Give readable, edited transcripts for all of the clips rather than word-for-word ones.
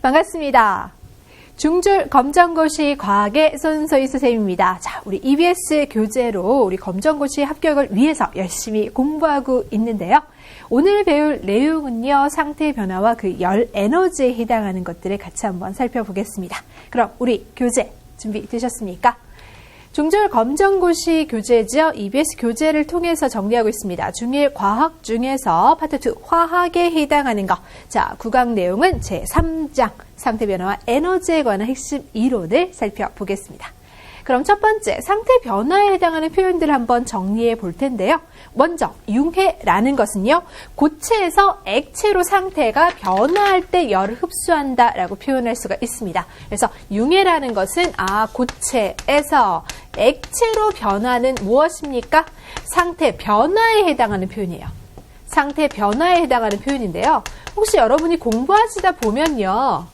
반갑습니다. 중졸 검정고시 과학의 손소희 선생님입니다. 자, 우리 EBS 교재로 우리 검정고시 합격을 위해서 열심히 공부하고 있는데요. 오늘 배울 내용은요, 상태 변화와 그 열 에너지에 해당하는 것들을 같이 한번 살펴보겠습니다. 그럼 우리 교재 준비되셨습니까? 중졸 검정고시 교재죠. EBS 교재를 통해서 정리하고 있습니다. 중1 과학 중에서 파트 2 화학에 해당하는 것. 자, 구강 내용은 제3장 상태 변화와 에너지에 관한 핵심 이론을 살펴보겠습니다. 그럼 첫 번째 상태 변화에 해당하는 표현들을 한번 정리해 볼 텐데요. 먼저 융해라는 것은요, 고체에서 액체로 상태가 변화할 때 열을 흡수한다라고 표현할 수가 있습니다. 그래서 융해라는 것은 고체에서 액체로 변화는 무엇입니까? 상태 변화에 해당하는 표현이에요. 상태 변화에 해당하는 표현인데요. 혹시 여러분이 공부하시다 보면요,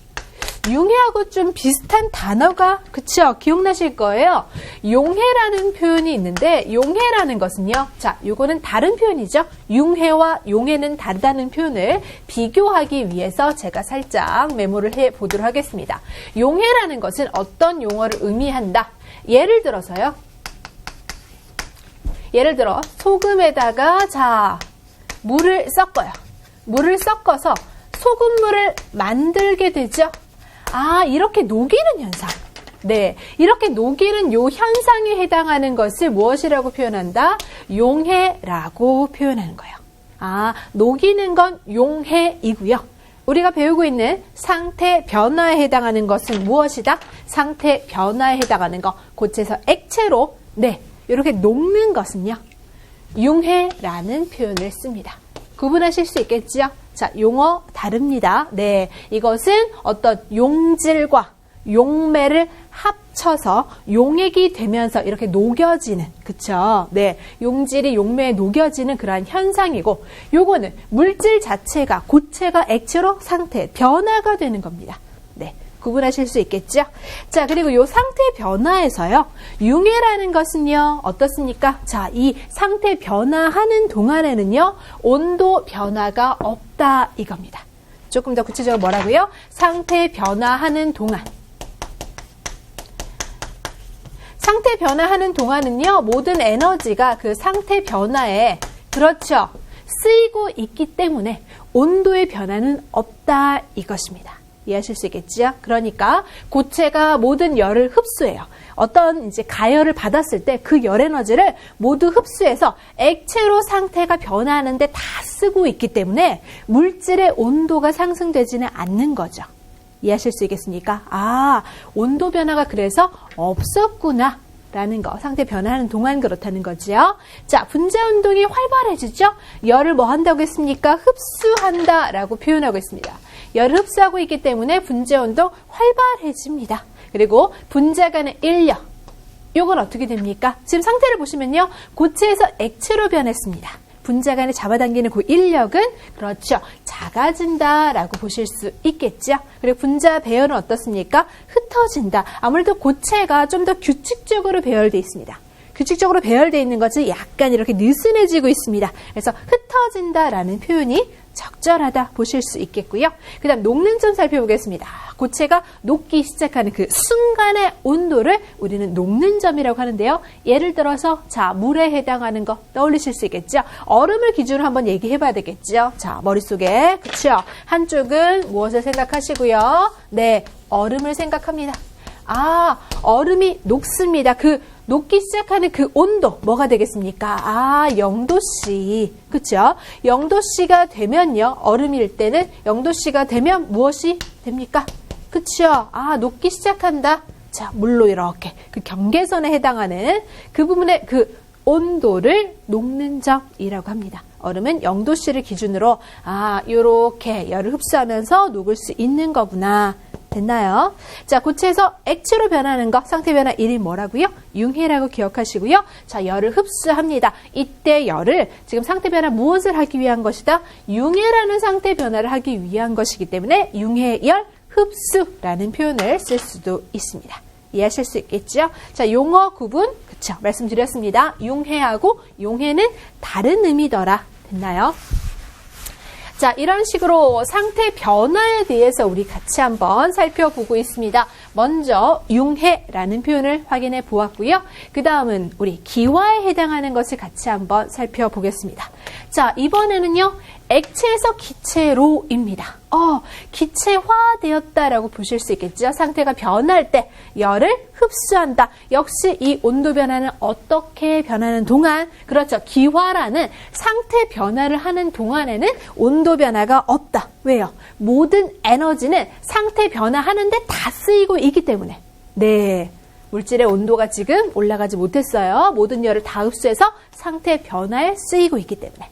융해하고 좀 비슷한 단어가, 그쵸? 기억나실 거예요. 용해라는 표현이 있는데, 용해라는 것은요, 자, 요거는 다른 표현이죠. 융해와 용해는 다르다는 표현을 비교하기 위해서 제가 살짝 메모를 해 보도록 하겠습니다. 용해라는 것은 어떤 용어를 의미한다. 예를 들어서요. 예를 들어, 소금에다가, 자, 물을 섞어요. 물을 섞어서 소금물을 만들게 되죠. 이렇게 녹이는 현상. 네, 이렇게 녹이는 요 현상에 해당하는 것을 무엇이라고 표현한다? 용해라고 표현하는 거예요. 녹이는 건 용해이고요. 우리가 배우고 있는 상태 변화에 해당하는 것은 무엇이다? 상태 변화에 해당하는 것. 고체에서 액체로, 네, 이렇게 녹는 것은요, 융해라는 표현을 씁니다. 구분하실 수 있겠지요? 자, 용어 다릅니다. 네, 이것은 어떤 용질과 용매를 합쳐서 용액이 되면서 이렇게 녹여지는, 그쵸? 네, 용질이 용매에 녹여지는 그러한 현상이고, 요거는 물질 자체가 고체가 액체로 상태 변화가 되는 겁니다. 네, 구분하실 수 있겠죠? 자, 그리고 요 상태 변화에서요, 융해라는 것은요, 어떻습니까? 자, 이 상태 변화하는 동안에는요, 온도 변화가 없다, 이겁니다. 조금 더 구체적으로 뭐라고요? 상태 변화하는 동안. 상태 변화하는 동안은요, 모든 에너지가 그 상태 변화에, 그렇죠, 쓰이고 있기 때문에 온도의 변화는 없다, 이것입니다. 이해하실 수 있겠지요? 그러니까 고체가 모든 열을 흡수해요. 어떤 이제 가열을 받았을 때 그 열 에너지를 모두 흡수해서 액체로 상태가 변화하는데 다 쓰고 있기 때문에 물질의 온도가 상승되지는 않는 거죠. 이해하실 수 있겠습니까? 온도 변화가 그래서 없었구나 라는 거. 상태 변화하는 동안 그렇다는 거죠. 자, 분자 운동이 활발해지죠? 열을 뭐 한다고 했습니까? 흡수한다 라고 표현하고 있습니다. 열을 흡수하고 있기 때문에 분자 운동 활발해집니다. 그리고 분자 간의 인력, 요건 어떻게 됩니까? 지금 상태를 보시면요, 고체에서 액체로 변했습니다. 분자 간에 잡아당기는 그 인력은, 그렇죠, 작아진다라고 보실 수 있겠죠. 그리고 분자 배열은 어떻습니까? 흩어진다. 아무래도 고체가 좀 더 규칙적으로 배열되어 있습니다. 규칙적으로 배열되어 있는 것이 약간 이렇게 느슨해지고 있습니다. 그래서 흩어진다라는 표현이 적절하다 보실 수 있겠고요. 그 다음 녹는 점 살펴보겠습니다. 고체가 녹기 시작하는 그 순간의 온도를 우리는 녹는 점이라고 하는데요. 예를 들어서, 자, 물에 해당하는 거 떠올리실 수 있겠죠. 얼음을 기준으로 한번 얘기해 봐야 되겠죠. 자, 머릿속에, 그쵸, 한쪽은 무엇을 생각하시고요. 네, 얼음을 생각합니다. 얼음이 녹습니다. 그 녹기 시작하는 그 온도, 뭐가 되겠습니까? 0도씨. 그쵸? 0도씨가 되면요, 얼음일 때는 0도씨가 되면 무엇이 됩니까? 그쵸? 녹기 시작한다. 자, 물로 이렇게 그 경계선에 해당하는 그 부분의 그 온도를 녹는 점이라고 합니다. 얼음은 0도씨를 기준으로, 요렇게 열을 흡수하면서 녹을 수 있는 거구나. 됐나요? 자, 고체에서 액체로 변하는 거, 상태 변화 이름이 뭐라고요? 융해라고 기억하시고요. 자, 열을 흡수합니다. 이때 열을 지금 상태 변화 무엇을 하기 위한 것이다? 융해라는 상태 변화를 하기 위한 것이기 때문에 융해열 흡수라는 표현을 쓸 수도 있습니다. 이해하실 수 있겠죠? 자, 용어 구분, 그쵸? 말씀드렸습니다. 융해하고 용해는 다른 의미더라. 됐나요? 자, 이런 식으로 상태 변화에 대해서 우리 같이 한번 살펴보고 있습니다. 먼저 융해라는 표현을 확인해 보았고요. 그 다음은 우리 기화에 해당하는 것을 같이 한번 살펴보겠습니다. 자, 이번에는요. 액체에서 기체로입니다. 기체화되었다라고 보실 수 있겠죠. 상태가 변할 때 열을 흡수한다. 역시 이 온도 변화는 어떻게 변하는 동안, 그렇죠. 기화라는 상태 변화를 하는 동안에는 온도 변화가 없다. 왜요? 모든 에너지는 상태 변화하는데 다 쓰이고 있기 때문에. 네. 물질의 온도가 지금 올라가지 못했어요. 모든 열을 다 흡수해서 상태 변화에 쓰이고 있기 때문에.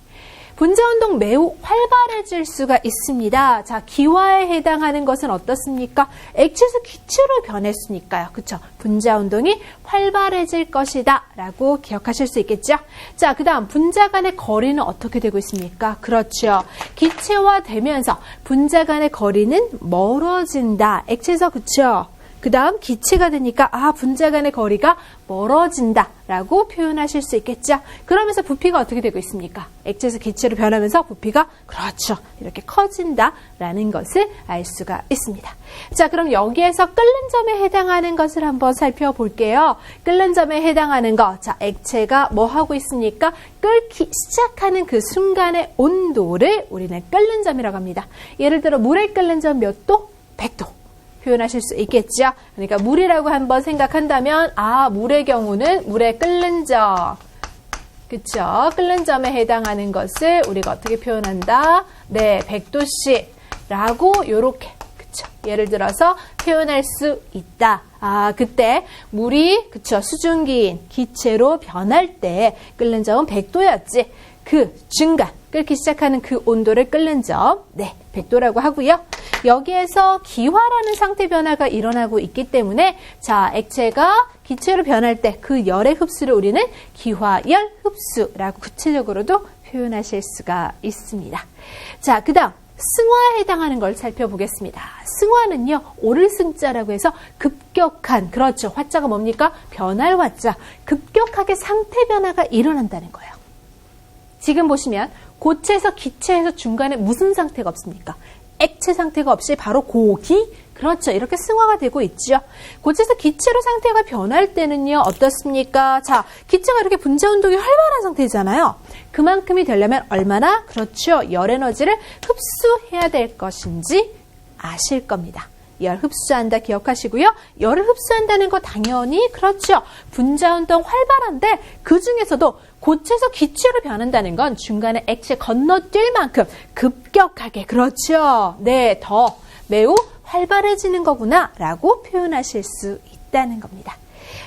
분자운동 매우 활발해질 수가 있습니다. 자, 기화에 해당하는 것은 어떻습니까? 액체에서 기체로 변했으니까요. 그쵸? 분자운동이 활발해질 것이다 라고 기억하실 수 있겠죠? 자, 그 다음 분자 간의 거리는 어떻게 되고 있습니까? 그렇죠. 기체화되면서 분자 간의 거리는 멀어진다. 액체에서 그쵸? 그 다음 기체가 되니까 분자 간의 거리가 멀어진다 라고 표현하실 수 있겠죠. 그러면서 부피가 어떻게 되고 있습니까? 액체에서 기체로 변하면서 부피가 그렇죠. 이렇게 커진다 라는 것을 알 수가 있습니다. 자, 그럼 여기에서 끓는 점에 해당하는 것을 한번 살펴볼게요. 끓는 점에 해당하는 것. 자, 액체가 뭐 하고 있습니까? 끓기 시작하는 그 순간의 온도를 우리는 끓는 점이라고 합니다. 예를 들어 물에 끓는 점 몇 도? 100도. 표현하실 수 있겠죠. 그러니까 물이라고 한번 생각한다면 물의 경우는 물에 끓는 점. 그쵸? 끓는 점에 해당하는 것을 우리가 어떻게 표현한다? 네, 100도씨 라고 요렇게 그쵸? 예를 들어서 표현할 수 있다. 그때 물이 그쵸? 수증기인 기체로 변할 때 끓는 점은 100도였지. 그 중간 끓기 시작하는 그 온도를 끓는 점, 네, 100도라고 하고요. 여기에서 기화라는 상태 변화가 일어나고 있기 때문에 자, 액체가 기체로 변할 때 그 열의 흡수를 우리는 기화열 흡수라고 구체적으로도 표현하실 수가 있습니다. 자, 그 다음 승화에 해당하는 걸 살펴보겠습니다. 승화는요, 오를 승자라고 해서 급격한, 그렇죠. 화자가 뭡니까? 변할 화자. 급격하게 상태 변화가 일어난다는 거예요. 지금 보시면 고체에서 기체에서 중간에 무슨 상태가 없습니까? 액체 상태가 없이 바로 고기, 그렇죠. 이렇게 승화가 되고 있죠. 고체에서 기체로 상태가 변할 때는요, 어떻습니까? 자, 기체가 이렇게 분자운동이 활발한 상태잖아요. 그만큼이 되려면 얼마나, 그렇죠. 열 에너지를 흡수해야 될 것인지 아실 겁니다. 열 흡수한다 기억하시고요. 열을 흡수한다는 거 당연히 그렇죠. 분자운동 활발한데 그 중에서도 고체에서 기체로 변한다는 건 중간에 액체 건너뛸 만큼 급격하게 그렇죠. 네, 더 매우 활발해지는 거구나 라고 표현하실 수 있다는 겁니다.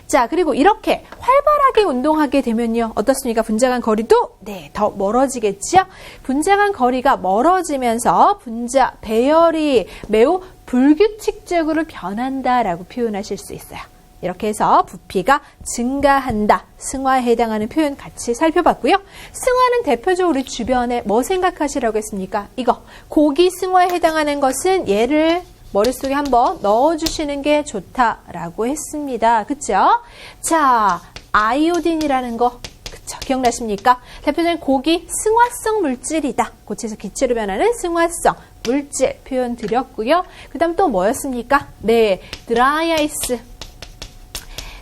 자, 그리고 이렇게 활발하게 운동하게 되면요. 어떻습니까? 분자 간 거리도 네, 더 멀어지겠죠? 분자 간 거리가 멀어지면서 분자 배열이 매우 불규칙적으로 변한다라고 표현하실 수 있어요. 이렇게 해서 부피가 증가한다. 승화에 해당하는 표현 같이 살펴봤고요. 승화는 대표적으로 우리 주변에 뭐 생각하시라고 했습니까? 이거 고기 승화에 해당하는 것은 얘를 머릿속에 한번 넣어주시는 게 좋다라고 했습니다. 그쵸? 자, 아이오딘이라는 거 그쵸? 기억나십니까? 대표적인 고기 승화성 물질이다. 고체에서 기체로 변하는 승화성 물질 표현 드렸고요. 그 다음 또 뭐였습니까? 네, 드라이 아이스.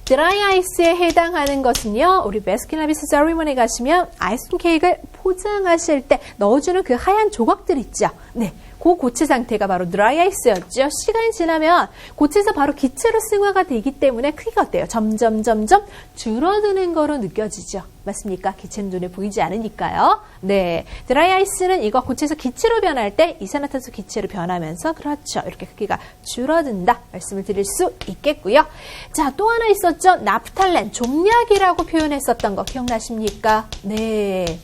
드라이 아이스에 해당하는 것은요. 우리 베스킨라빈스 세리머니 가시면 아이스크림 케이크를 포장하실 때 넣어주는 그 하얀 조각들 있죠. 네, 그 고체 상태가 바로 드라이 아이스였죠. 시간이 지나면 고체에서 바로 기체로 승화가 되기 때문에 크기가 어때요? 점점 줄어드는 거로 느껴지죠. 맞습니까? 기체는 눈에 보이지 않으니까요. 네, 드라이 아이스는 이거 고체에서 기체로 변할 때 이산화탄소 기체로 변하면서 그렇죠. 이렇게 크기가 줄어든다. 말씀을 드릴 수 있겠고요. 자, 또 하나 있었죠. 나프탈렌, 좀약이라고 표현했었던 거 기억나십니까? 네.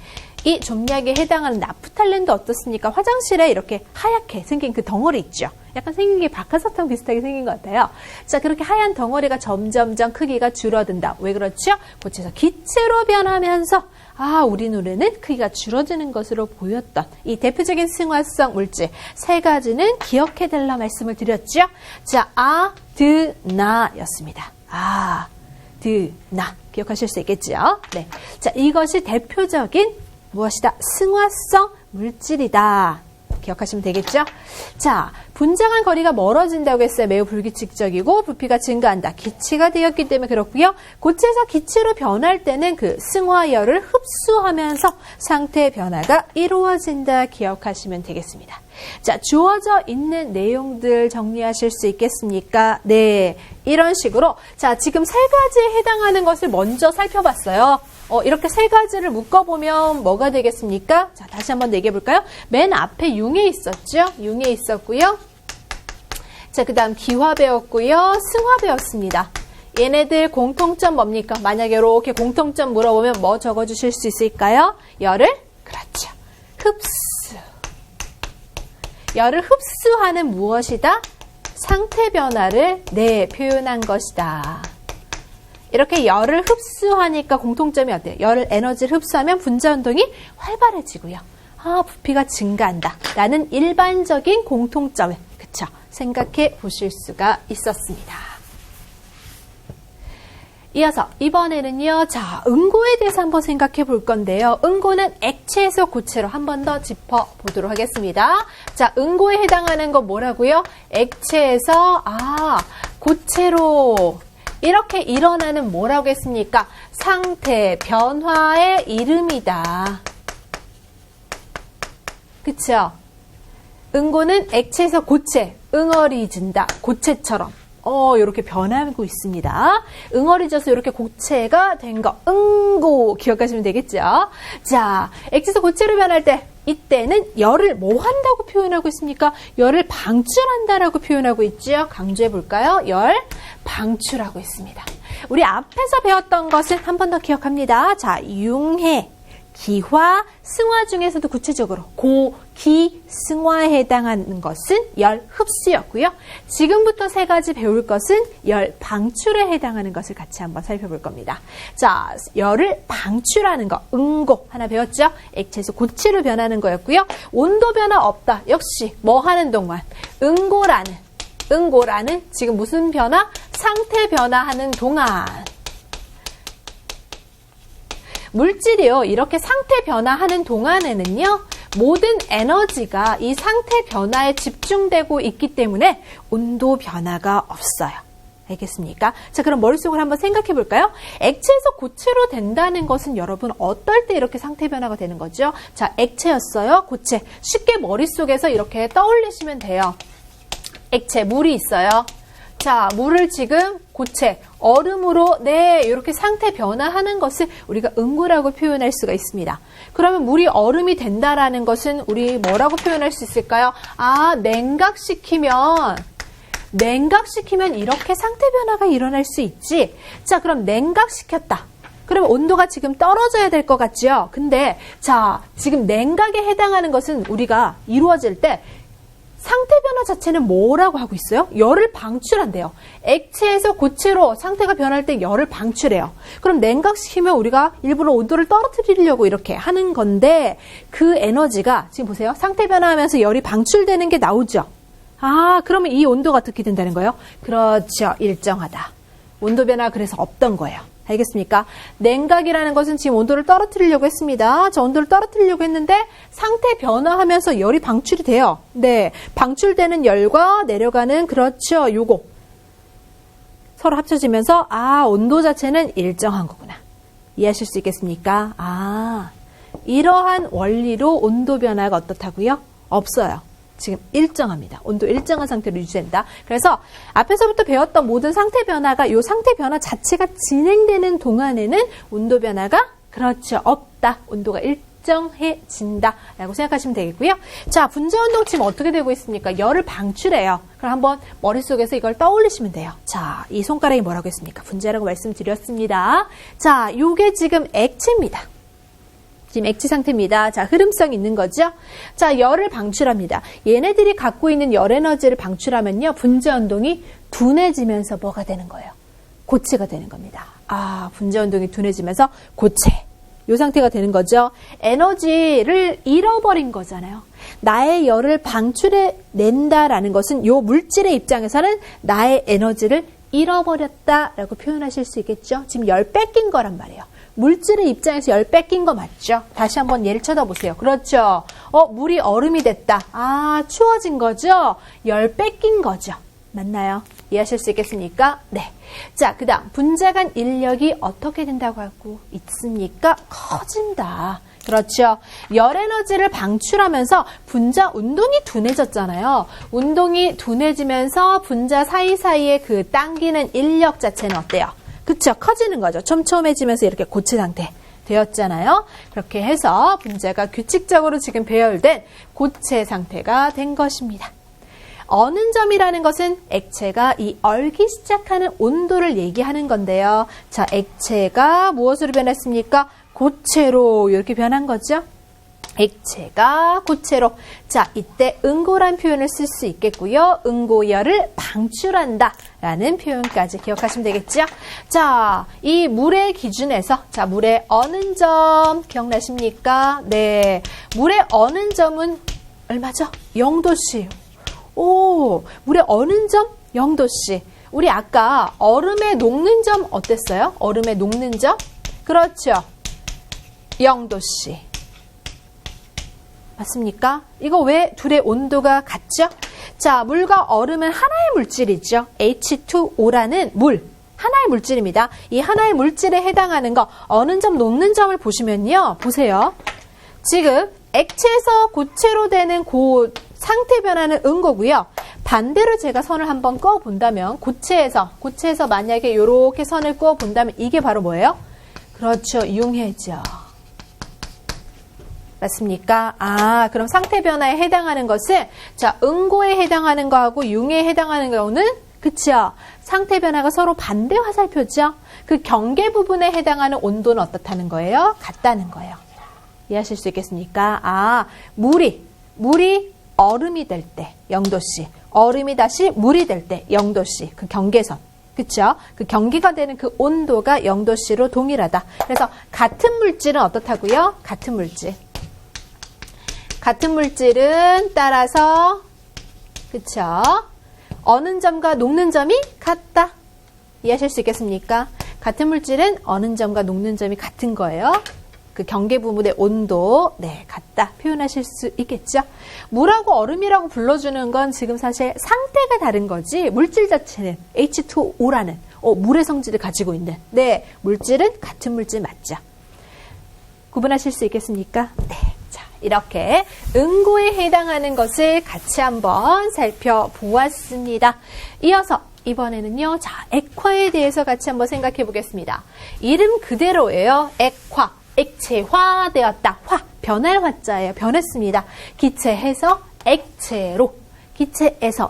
이 좀약에 해당하는 나프탈렌도 어떻습니까? 화장실에 이렇게 하얗게 생긴 그 덩어리 있죠. 약간 생긴 게 박하사탕 비슷하게 생긴 것 같아요. 자, 그렇게 하얀 덩어리가 점점점 크기가 줄어든다. 왜 그렇죠? 고체에서 기체로 변하면서 우리 눈에는 크기가 줄어드는 것으로 보였던 이 대표적인 승화성 물질 세 가지는 기억해달라 말씀을 드렸죠. 자, 드, 나 였습니다. 드, 나 기억하실 수 있겠죠? 네. 자, 이것이 대표적인 무엇이다? 승화성 물질이다. 기억하시면 되겠죠? 자, 분장한 거리가 멀어진다고 했어요. 매우 불규칙적이고 부피가 증가한다. 기체가 되었기 때문에 그렇고요. 고체에서 기체로 변할 때는 그 승화열을 흡수하면서 상태 변화가 이루어진다. 기억하시면 되겠습니다. 자, 주어져 있는 내용들 정리하실 수 있겠습니까? 네, 이런 식으로 자, 지금 세 가지에 해당하는 것을 먼저 살펴봤어요. 이렇게 세 가지를 묶어보면 뭐가 되겠습니까? 자, 다시 한번 얘기해 볼까요? 맨 앞에 융에 있었죠? 융에 있었고요. 자, 그 다음 기화 배웠고요. 승화 배웠습니다. 얘네들 공통점 뭡니까? 만약에 이렇게 공통점 물어보면 뭐 적어주실 수 있을까요? 열을? 그렇죠. 흡수. 열을 흡수하는 무엇이다? 상태 변화를 표현한 것이다. 이렇게 열을 흡수하니까 공통점이 어때요? 열을 에너지를 흡수하면 분자 운동이 활발해지고요. 부피가 증가한다. 라는 일반적인 공통점을 그쵸? 생각해 보실 수가 있었습니다. 이어서 이번에는요. 자, 응고에 대해서 한번 생각해 볼 건데요. 응고는 액체에서 고체로 한 번 더 짚어보도록 하겠습니다. 자, 응고에 해당하는 건 뭐라고요? 액체에서 고체로 이렇게 일어나는 뭐라고 했습니까? 상태 변화의 이름이다. 그쵸? 응고는 액체에서 고체, 응어리진다. 고체처럼. 이렇게 변하고 있습니다. 응어리져서 이렇게 고체가 된 거, 응고 기억하시면 되겠죠? 자, 액체에서 고체로 변할 때 이때는 열을 뭐 한다고 표현하고 있습니까? 열을 방출한다라고 표현하고 있죠. 강조해 볼까요? 열 방출하고 있습니다. 우리 앞에서 배웠던 것은 한 번 더 기억합니다. 자, 융해, 기화, 승화 중에서도 구체적으로 고기, 승화에 해당하는 것은 열 흡수였고요. 지금부터 세 가지 배울 것은 열 방출에 해당하는 것을 같이 한번 살펴볼 겁니다. 자, 열을 방출하는 거, 응고 하나 배웠죠? 액체에서 고체로 변하는 거였고요. 온도 변화 없다. 역시 뭐 하는 동안? 응고라는 지금 무슨 변화? 상태 변화하는 동안. 물질이요. 이렇게 상태 변화하는 동안에는요. 모든 에너지가 이 상태 변화에 집중되고 있기 때문에 온도 변화가 없어요. 알겠습니까? 자, 그럼 머릿속으로 한번 생각해 볼까요? 액체에서 고체로 된다는 것은 여러분 어떨 때 이렇게 상태 변화가 되는 거죠? 자, 액체였어요. 고체. 쉽게 머릿속에서 이렇게 떠올리시면 돼요. 액체, 물이 있어요. 자, 물을 지금 고체, 얼음으로 이렇게 상태 변화하는 것을 우리가 응고라고 표현할 수가 있습니다. 그러면 물이 얼음이 된다라는 것은 우리 뭐라고 표현할 수 있을까요? 냉각시키면 이렇게 상태 변화가 일어날 수 있지. 자, 그럼 냉각시켰다. 그러면 온도가 지금 떨어져야 될 것 같죠? 근데 자, 지금 냉각에 해당하는 것은 우리가 이루어질 때 상태 변화 자체는 뭐라고 하고 있어요? 열을 방출한대요. 액체에서 고체로 상태가 변할 때 열을 방출해요. 그럼 냉각시키면 우리가 일부러 온도를 떨어뜨리려고 이렇게 하는 건데 그 에너지가 지금 보세요. 상태 변화하면서 열이 방출되는 게 나오죠. 그러면 이 온도가 어떻게 된다는 거예요? 그렇죠. 일정하다. 온도 변화 그래서 없던 거예요. 알겠습니까? 냉각이라는 것은 지금 온도를 떨어뜨리려고 했습니다. 저 온도를 떨어뜨리려고 했는데 상태 변화하면서 열이 방출이 돼요. 네, 방출되는 열과 내려가는 그렇죠. 요거 서로 합쳐지면서 온도 자체는 일정한 거구나. 이해하실 수 있겠습니까? 이러한 원리로 온도 변화가 어떻다고요? 없어요. 지금 일정합니다. 온도 일정한 상태로 유지된다. 그래서 앞에서부터 배웠던 모든 상태 변화가 이 상태 변화 자체가 진행되는 동안에는 온도 변화가 그렇죠. 없다. 온도가 일정해진다. 라고 생각하시면 되겠고요. 자, 분자 운동 지금 어떻게 되고 있습니까? 열을 방출해요. 그럼 한번 머릿속에서 이걸 떠올리시면 돼요. 자, 이 손가락이 뭐라고 했습니까? 분자라고 말씀드렸습니다. 자, 요게 지금 액체입니다. 지금 액체 상태입니다. 자, 흐름성 있는 거죠? 자, 열을 방출합니다. 얘네들이 갖고 있는 열 에너지를 방출하면요. 분자 운동이 둔해지면서 뭐가 되는 거예요? 고체가 되는 겁니다. 분자 운동이 둔해지면서 고체. 이 상태가 되는 거죠. 에너지를 잃어버린 거잖아요. 나의 열을 방출해낸다라는 것은 이 물질의 입장에서는 나의 에너지를 잃어버렸다라고 표현하실 수 있겠죠. 지금 열 뺏긴 거란 말이에요. 물질의 입장에서 열 뺏긴 거 맞죠? 다시 한번 예를 쳐다보세요. 그렇죠. 물이 얼음이 됐다. 아, 추워진 거죠? 열 뺏긴 거죠. 맞나요? 이해하실 수 있겠습니까? 네. 자, 그 다음 분자 간 인력이 어떻게 된다고 하고 있습니까? 커진다. 그렇죠. 열 에너지를 방출하면서 분자 운동이 둔해졌잖아요. 운동이 둔해지면서 분자 사이사이에 그 당기는 인력 자체는 어때요? 그쵸? 커지는 거죠. 촘촘해지면서 이렇게 고체 상태 되었잖아요. 그렇게 해서 분자가 규칙적으로 지금 배열된 고체 상태가 된 것입니다. 어는 점이라는 것은 액체가 이 얼기 시작하는 온도를 얘기하는 건데요. 자, 액체가 무엇으로 변했습니까? 고체로 이렇게 변한 거죠. 액체가 고체로. 자, 이때 응고란 표현을 쓸 수 있겠고요. 응고열을 방출한다 라는 표현까지 기억하시면 되겠죠. 자, 이 물의 기준에서 자, 물의 어는 점 기억나십니까? 네, 물의 어는 점은 얼마죠? 0도씨. 오, 물의 어는 점 0도씨. 우리 아까 얼음에 녹는 점 어땠어요? 얼음에 녹는 점? 그렇죠. 0도씨. 맞습니까? 이거 왜 둘의 온도가 같죠? 자, 물과 얼음은 하나의 물질이죠. H2O라는 물. 하나의 물질입니다. 이 하나의 물질에 해당하는 거, 어는 점, 녹는 점을 보시면요. 보세요. 지금 액체에서 고체로 되는 상태 변화는 응고고요. 반대로 제가 선을 한번 그어본다면 고체에서 만약에 이렇게 선을 그어본다면 이게 바로 뭐예요? 그렇죠. 융해죠. 맞습니까? 아, 그럼 상태 변화에 해당하는 것은 자, 응고에 해당하는 거하고 융에 해당하는 경우는 그쵸? 상태 변화가 서로 반대 화살표죠. 그 경계 부분에 해당하는 온도는 어떻다는 거예요? 같다는 거예요. 이해하실 수 있겠습니까? 아, 물이 얼음이 될 때 0도씨, 얼음이 다시 물이 될 때 0도씨, 그 경계선. 그쵸? 그 경계가 되는 그 온도가 0도씨로 동일하다. 그래서 같은 물질은 어떻다고요? 같은 물질은 따라서 그쵸? 어는 점과 녹는 점이 같다. 이해하실 수 있겠습니까? 같은 물질은 어는 점과 녹는 점이 같은 거예요. 그 경계 부분의 온도, 네, 같다. 표현하실 수 있겠죠? 물하고 얼음이라고 불러주는 건 지금 사실 상태가 다른 거지, 물질 자체는 H2O라는 물의 성질을 가지고 있는, 네, 물질은 같은 물질 맞죠? 구분하실 수 있겠습니까? 네. 자, 이렇게 응고에 해당하는 것을 같이 한번 살펴보았습니다. 이어서 이번에는요, 자, 액화에 대해서 같이 한번 생각해 보겠습니다. 이름 그대로예요. 액화. 액체화되었다. 변할 화자예요. 변했습니다. 기체에서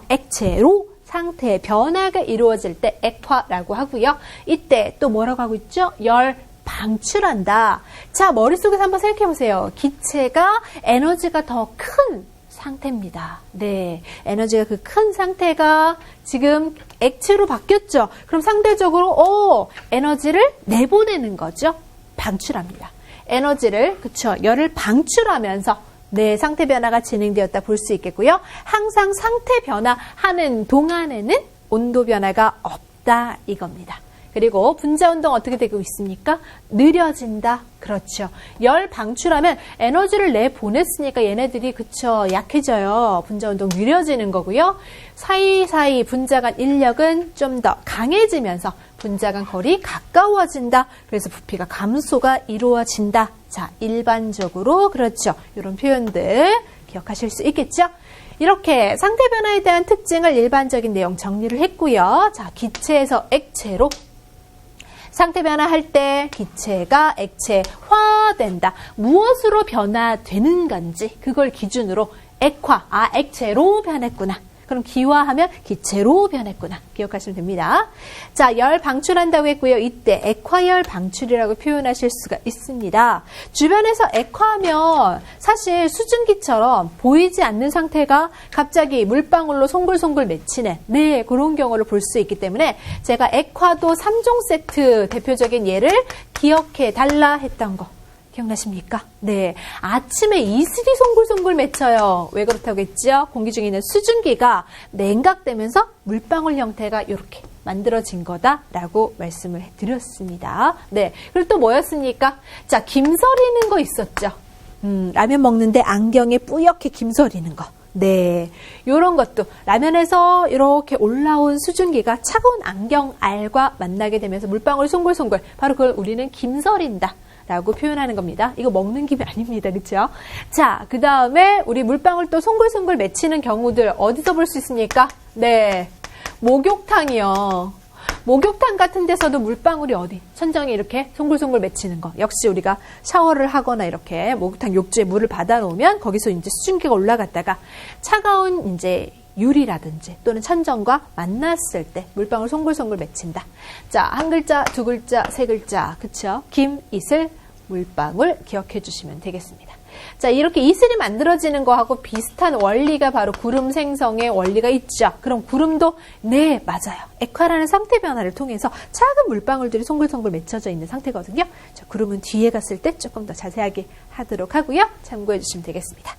액체로 상태의 변화가 이루어질 때 액화라고 하고요. 이때 또 뭐라고 하고 있죠? 열 방출한다. 자, 머릿속에서 한번 생각해 보세요. 기체가 에너지가 더 큰 상태입니다. 네, 에너지가 그 큰 상태가 지금 액체로 바뀌었죠. 그럼 상대적으로 에너지를 내보내는 거죠. 방출합니다. 에너지를, 그쵸, 열을 방출하면서 네, 상태 변화가 진행되었다 볼 수 있겠고요. 항상 상태 변화하는 동안에는 온도 변화가 없다 이겁니다. 그리고 분자 운동 어떻게 되고 있습니까? 느려진다. 그렇죠. 열 방출하면 에너지를 내보냈으니까 얘네들이 그쵸, 약해져요. 분자 운동 느려지는 거고요. 사이사이 분자 간 인력은 좀 더 강해지면서 분자 간 거리 가까워진다. 그래서 부피가 감소가 이루어진다. 자, 일반적으로 그렇죠. 이런 표현들 기억하실 수 있겠죠? 이렇게 상태 변화에 대한 특징을 일반적인 내용 정리를 했고요. 자, 기체에서 액체로 상태 변화할 때 기체가 액체화된다. 무엇으로 변화되는 건지 그걸 기준으로 액화, 액체로 변했구나. 그럼 기화하면 기체로 변했구나. 기억하시면 됩니다. 자, 열 방출한다고 했고요. 이때 액화열 방출이라고 표현하실 수가 있습니다. 주변에서 액화하면 사실 수증기처럼 보이지 않는 상태가 갑자기 물방울로 송글송글 맺히는 네, 그런 경우를 볼 수 있기 때문에 제가 액화도 3종 세트 대표적인 예를 기억해 달라 했던 거. 기억나십니까? 네. 아침에 이슬이 송글송글 맺혀요. 왜 그렇다고 했죠? 공기 중에 있는 수증기가 냉각되면서 물방울 형태가 이렇게 만들어진 거다라고 말씀을 드렸습니다. 네. 그리고 또 뭐였습니까? 자, 김서리는 거 있었죠. 라면 먹는데 안경에 뿌옇게 김서리는 거. 네. 요런 것도 라면에서 이렇게 올라온 수증기가 차가운 안경알과 만나게 되면서 물방울이 송골송골. 바로 그걸 우리는 김서린다 라고 표현하는 겁니다. 이거 먹는 김이 아닙니다. 그렇죠? 자, 그 다음에 우리 물방울 또 송골송골 맺히는 경우들 어디서 볼 수 있습니까? 네. 목욕탕이요. 목욕탕 같은 데서도 물방울이 어디? 천장에 이렇게 송글송글 맺히는 거. 역시 우리가 샤워를 하거나 이렇게 목욕탕 욕조에 물을 받아 놓으면 거기서 이제 수증기가 올라갔다가 차가운 이제 유리라든지 또는 천정과 만났을 때 물방울 송글송글 맺힌다. 자, 한 글자, 두 글자, 세 글자. 그쵸? 김, 이슬, 물방울 기억해 주시면 되겠습니다. 자, 이렇게 이슬이 만들어지는 거하고 비슷한 원리가 바로 구름 생성의 원리가 있죠. 그럼 구름도 네, 맞아요. 액화라는 상태 변화를 통해서 작은 물방울들이 송글송글 맺혀져 있는 상태거든요. 자, 구름은 뒤에 갔을 때 조금 더 자세하게 하도록 하고요. 참고해 주시면 되겠습니다.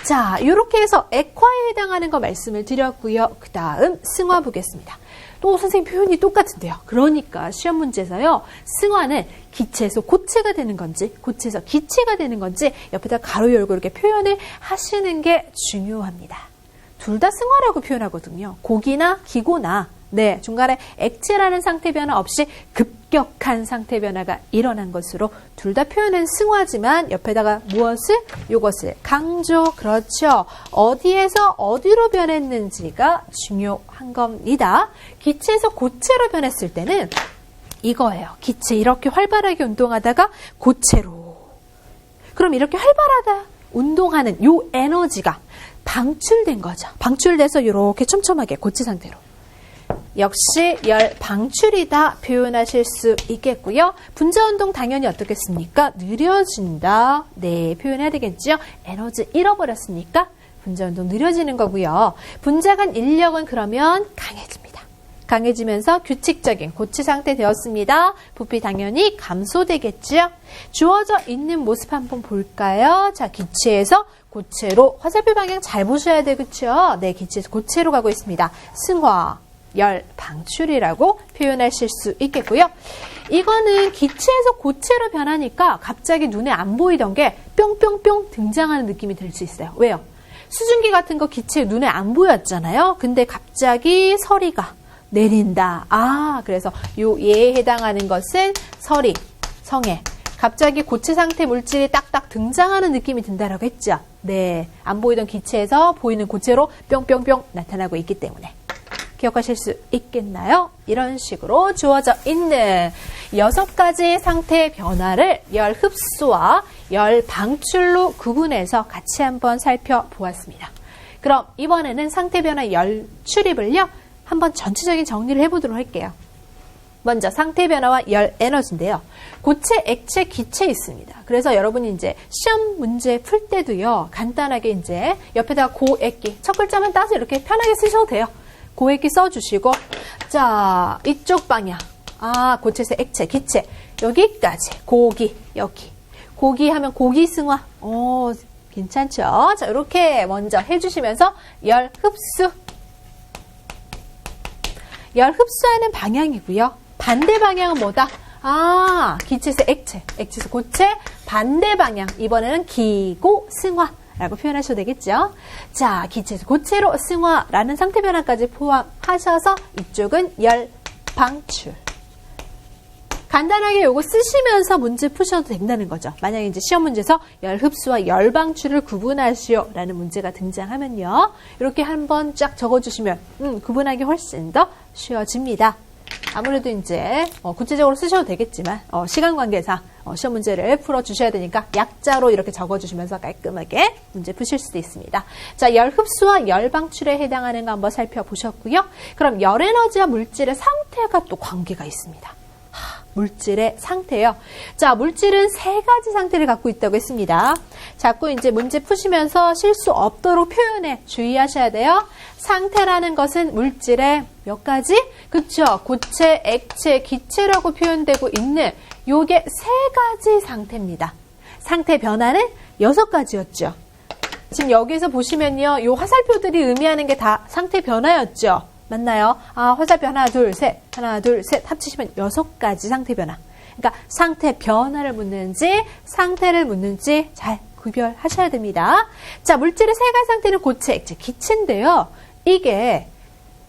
자, 이렇게 해서 액화에 해당하는 거 말씀을 드렸고요. 그 다음 승화 보겠습니다. 또 선생님 표현이 똑같은데요. 그러니까 시험 문제에서요. 승화는 기체에서 고체가 되는 건지 고체에서 기체가 되는 건지 옆에다 가로 열고 이렇게 표현을 하시는 게 중요합니다. 둘 다 승화라고 표현하거든요. 고기나 기고나 네, 중간에 액체라는 상태 변화 없이 급격한 상태 변화가 일어난 것으로 둘 다 표현은 승화지만 옆에다가 무엇을? 요것을 강조. 그렇죠. 어디에서 어디로 변했는지가 중요한 겁니다. 기체에서 고체로 변했을 때는 이거예요. 기체 이렇게 활발하게 운동하다가 고체로. 그럼 이렇게 활발하다 운동하는 요 에너지가 방출된 거죠. 방출돼서 이렇게 촘촘하게 고체 상태로. 역시 열 방출이다 표현하실 수 있겠고요. 분자운동 당연히 어떻겠습니까? 느려진다. 네, 표현해야 되겠죠. 에너지 잃어버렸으니까 분자운동 느려지는 거고요. 분자 간 인력은 그러면 강해집니다. 강해지면서 규칙적인 고체 상태 되었습니다. 부피 당연히 감소되겠죠. 주어져 있는 모습 한번 볼까요? 자, 기체에서 고체로 화살표 방향 잘 보셔야 되겠죠. 네, 기체에서 고체로 가고 있습니다. 승화. 열 방출이라고 표현하실 수 있겠고요. 이거는 기체에서 고체로 변하니까 갑자기 눈에 안 보이던 게 뿅뿅뿅 등장하는 느낌이 들 수 있어요. 왜요? 수증기 같은 거 기체 눈에 안 보였잖아요. 근데 갑자기 서리가 내린다. 아, 그래서 얘에 해당하는 것은 서리, 성해. 갑자기 고체 상태 물질이 딱딱 등장하는 느낌이 든다라고 했죠. 네, 안 보이던 기체에서 보이는 고체로 뿅뿅뿅 나타나고 있기 때문에. 기억하실 수 있겠나요? 이런 식으로 주어져 있는 6가지 상태 변화를 열 흡수와 열 방출로 구분해서 같이 한번 살펴보았습니다. 그럼 이번에는 상태 변화 열 출입을요. 한번 전체적인 정리를 해보도록 할게요. 먼저 상태 변화와 열 에너지인데요. 고체, 액체, 기체 있습니다. 그래서 여러분이 이제 시험 문제 풀 때도요. 간단하게 이제 옆에다가 고액기 첫 글자만 따서 이렇게 편하게 쓰셔도 돼요. 고액기 써주시고, 자, 이쪽 방향. 아, 고체에서 액체, 기체. 여기까지. 고기, 여기. 고기 하면 고기 승화. 오, 괜찮죠? 자, 이렇게 먼저 해주시면서 열 흡수. 열 흡수하는 방향이고요. 반대 방향은 뭐다? 아, 기체에서 액체, 액체에서 고체, 반대 방향. 이번에는 기고 승화. 라고 표현하셔도 되겠죠. 자, 기체에서 고체로 승화라는 상태 변화까지 포함하셔서 이쪽은 열 방출. 간단하게 요거 쓰시면서 문제 푸셔도 된다는 거죠. 만약에 이제 시험 문제에서 열 흡수와 열 방출을 구분하시오라는 문제가 등장하면요. 이렇게 한번 쫙 적어주시면 구분하기 훨씬 더 쉬워집니다. 아무래도 이제 구체적으로 쓰셔도 되겠지만 시간 관계상 시험 문제를 풀어주셔야 되니까 약자로 이렇게 적어주시면서 깔끔하게 문제 푸실 수도 있습니다. 자, 열 흡수와 열 방출에 해당하는 거 한번 살펴보셨고요. 그럼 열 에너지와 물질의 상태가 또 관계가 있습니다. 물질의 상태요. 자, 물질은 3가지 상태를 갖고 있다고 했습니다. 자꾸 이제 문제 푸시면서 실수 없도록 표현에 주의하셔야 돼요. 상태라는 것은 물질의 몇 가지? 그쵸? 고체, 액체, 기체라고 표현되고 있는 요게 3가지 상태입니다. 상태 변화는 6가지였죠. 지금 여기서 보시면요. 요 화살표들이 의미하는 게 다 상태 변화였죠. 맞나요? 화살표 하나, 둘, 셋 합치시면 6가지 상태 변화. 그러니까 상태 변화를 묻는지 상태를 묻는지 잘 구별하셔야 됩니다. 자, 물질의 세 가지 상태는 고체, 액체, 기체인데요. 이게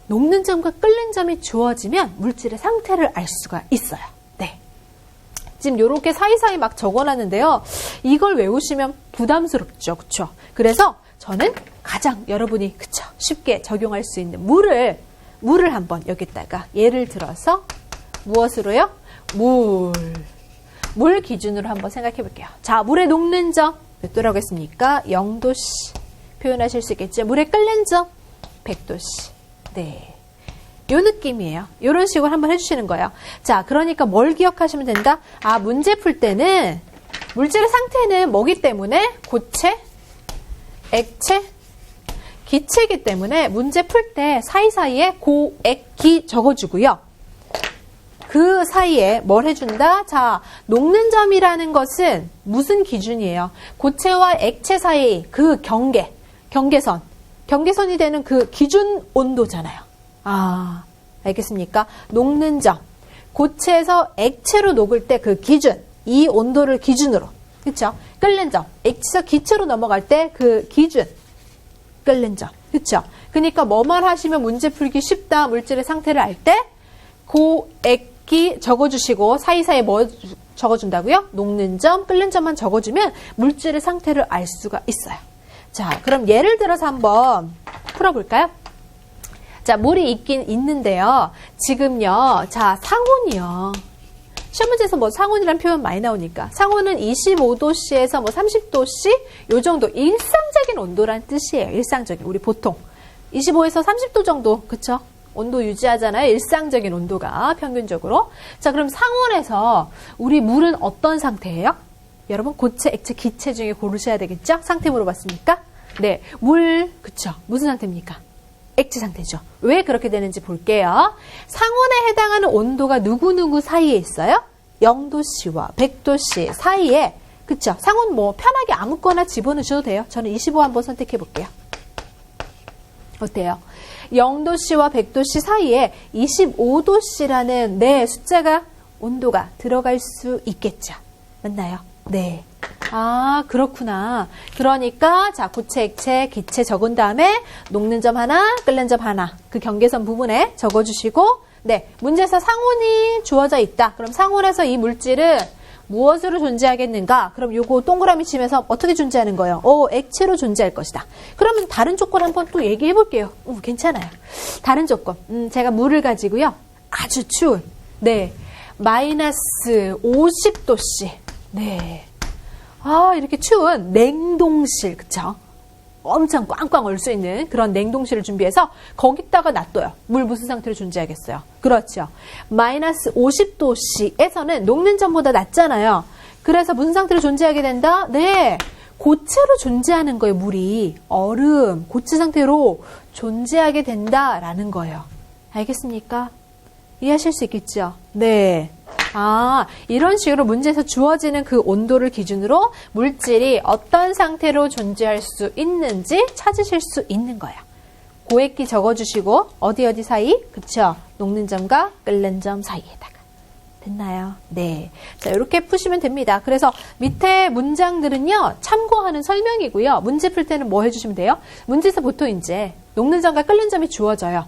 녹는 점과 끓는 점이 주어지면 물질의 상태를 알 수가 있어요. 네. 지금 이렇게 사이사이 막 적어놨는데요. 이걸 외우시면 부담스럽죠. 그쵸? 그래서 저는 가장 여러분이 그쵸? 쉽게 적용할 수 있는 물을 한번 여기다가 예를 들어서 무엇으로요? 물 기준으로 한번 생각해 볼게요. 자, 물의 녹는 점 몇 도라고 했습니까? 0도씨 표현하실 수 있겠죠? 물의 끓는 점 100도씨. 네. 요 느낌이에요. 요런 식으로 한번 해주시는 거예요. 자, 그러니까 뭘 기억하시면 된다? 문제 풀 때는 물질의 상태는 뭐기 때문에 고체, 액체, 기체이기 때문에 문제 풀 때 사이사이에 고, 액, 기 적어주고요. 그 사이에 뭘 해준다? 자, 녹는 점이라는 것은 무슨 기준이에요? 고체와 액체 사이 그 경계선이 되는 그 기준 온도잖아요. 알겠습니까? 녹는 점. 고체에서 액체로 녹을 때 그 기준, 이 온도를 기준으로. 그쵸? 끓는 점. 액체에서 기체로 넘어갈 때 그 기준. 끓는 점. 그쵸? 그러니까 뭐만 하시면 문제 풀기 쉽다. 물질의 상태를 알 때 고, 액, 기 적어주시고 사이사이에 뭐 적어준다고요? 녹는 점, 끓는 점만 적어주면 물질의 상태를 알 수가 있어요. 자, 그럼 예를 들어서 한번 풀어볼까요? 자, 물이 있긴 있는데요. 지금요, 자, 상온이요. 시험 문제에서 뭐 상온이라는 표현 많이 나오니까. 상온은 25도씨에서 뭐 30도씨? 요 정도 일상적인 온도란 뜻이에요. 일상적인. 우리 보통. 25에서 30도 정도. 그쵸? 온도 유지하잖아요. 일상적인 온도가 평균적으로. 자, 그럼 상온에서 우리 물은 어떤 상태예요? 여러분 고체, 액체, 기체 중에 고르셔야 되겠죠? 상태 물어봤습니까? 네, 물, 그쵸? 무슨 상태입니까? 액체 상태죠. 왜 그렇게 되는지 볼게요. 상온에 해당하는 온도가 누구누구 사이에 있어요? 0도씨와 100도씨 사이에, 그쵸? 상온 뭐 편하게 아무거나 집어넣으셔도 돼요. 저는 25 한번 선택해 볼게요. 어때요? 0도씨와 100도씨 사이에 25도씨라는 네 숫자가 온도가 들어갈 수 있겠죠. 맞나요? 네. 그렇구나. 그러니까 자, 고체, 액체, 기체 적은 다음에 녹는 점 하나, 끓는 점 하나 그 경계선 부분에 적어주시고 네, 문제에서 상온이 주어져 있다. 그럼 상온에서 이 물질은 무엇으로 존재하겠는가? 그럼 요거 동그라미 치면서 어떻게 존재하는 거예요? 액체로 존재할 것이다. 그러면 다른 조건 한번 또 얘기해 볼게요. 괜찮아요. 다른 조건. 제가 물을 가지고요. 아주 추운. 네. 마이너스 50도씨. 네. 이렇게 추운 냉동실. 그쵸? 엄청 꽝꽝 얼 수 있는 그런 냉동실을 준비해서 거기다가 놔둬요. 물 무슨 상태로 존재하겠어요? 그렇죠. 마이너스 50도씨에서는 녹는 점보다 낮잖아요. 그래서 무슨 상태로 존재하게 된다? 네. 고체로 존재하는 거예요. 물이. 얼음, 고체 상태로 존재하게 된다라는 거예요. 알겠습니까? 이해하실 수 있겠죠? 네. 이런 식으로 문제에서 주어지는 그 온도를 기준으로 물질이 어떤 상태로 존재할 수 있는지 찾으실 수 있는 거예요. 고액기 적어주시고 어디 사이? 그쵸? 녹는 점과 끓는 점 사이에다가. 됐나요? 네. 자, 이렇게 푸시면 됩니다. 그래서 밑에 문장들은요, 참고하는 설명이고요. 문제 풀 때는 뭐 해주시면 돼요? 문제에서 보통 이제 녹는 점과 끓는 점이 주어져요.